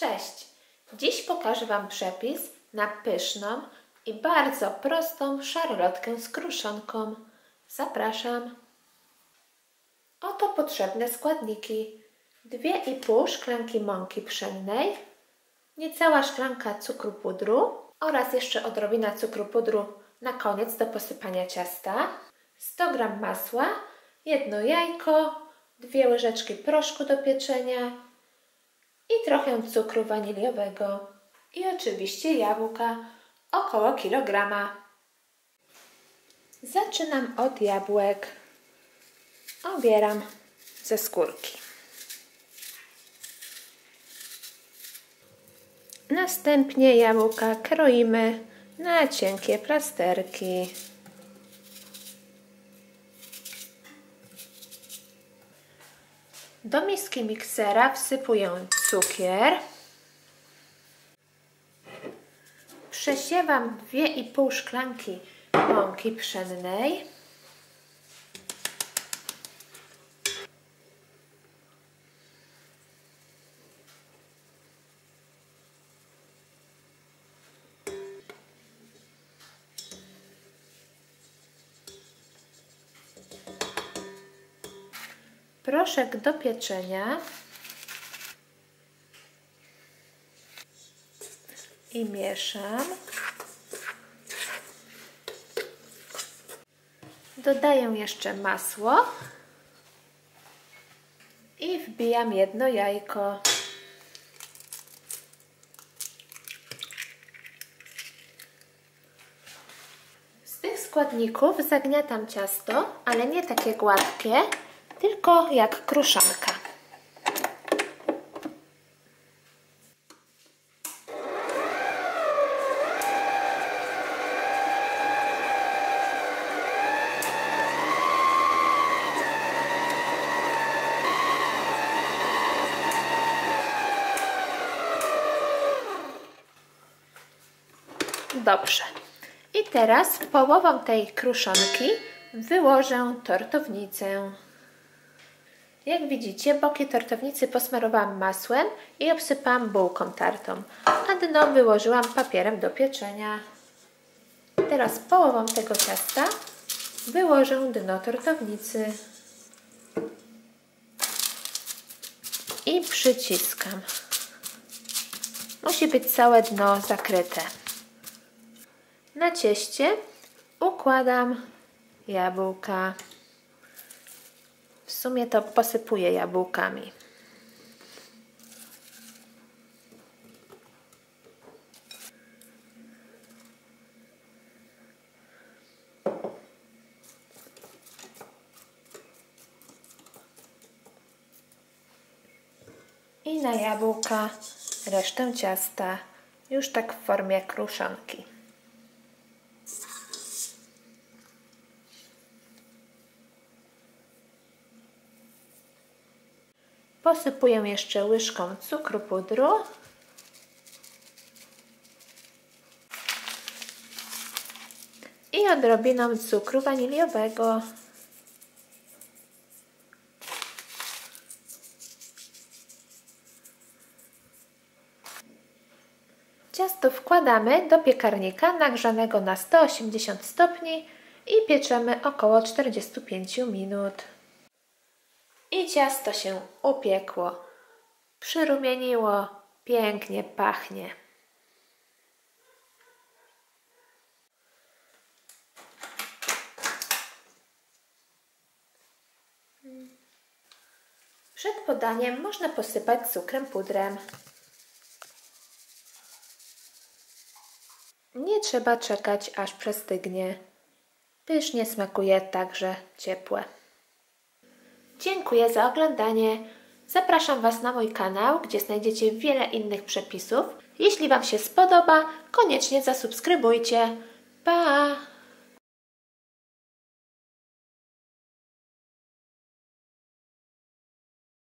Cześć! Dziś pokażę Wam przepis na pyszną i bardzo prostą szarlotkę z kruszonką. Zapraszam! Oto potrzebne składniki. 2,5 szklanki mąki pszennej, niecała szklanka cukru pudru oraz jeszcze odrobina cukru pudru na koniec do posypania ciasta, 100 g masła, 1 jajko, 2 łyżeczki proszku do pieczenia i trochę cukru waniliowego i oczywiście jabłka, około kilograma. Zaczynam od jabłek. Obieram ze skórki. Następnie jabłka kroimy na cienkie plasterki. Do miski miksera wsypuję cukier. Przesiewam 2,5 szklanki mąki pszennej. Proszek do pieczenia i mieszam. Dodaję jeszcze masło i wbijam 1 jajko. Z tych składników zagniatam ciasto, ale nie takie gładkie, tylko jak kruszonka. Dobrze. I teraz połową tej kruszonki wyłożę tortownicę. Jak widzicie, boki tortownicy posmarowałam masłem i obsypałam bułką tartą, a dno wyłożyłam papierem do pieczenia. Teraz połową tego ciasta wyłożę dno tortownicy i przyciskam. Musi być całe dno zakryte. Na cieście układam jabłka. W sumie to posypuję jabłkami. I na jabłka resztę ciasta, już tak w formie kruszonki. Posypuję jeszcze łyżką cukru pudru i odrobiną cukru waniliowego. Ciasto wkładamy do piekarnika nagrzanego na 180 stopni i pieczemy około 45 minut. I ciasto się upiekło, przyrumieniło, pięknie pachnie. Przed podaniem można posypać cukrem pudrem. Nie trzeba czekać, aż przestygnie. Pysznie smakuje także ciepłe. Dziękuję za oglądanie. Zapraszam Was na mój kanał, gdzie znajdziecie wiele innych przepisów. Jeśli Wam się spodoba, koniecznie zasubskrybujcie. Pa!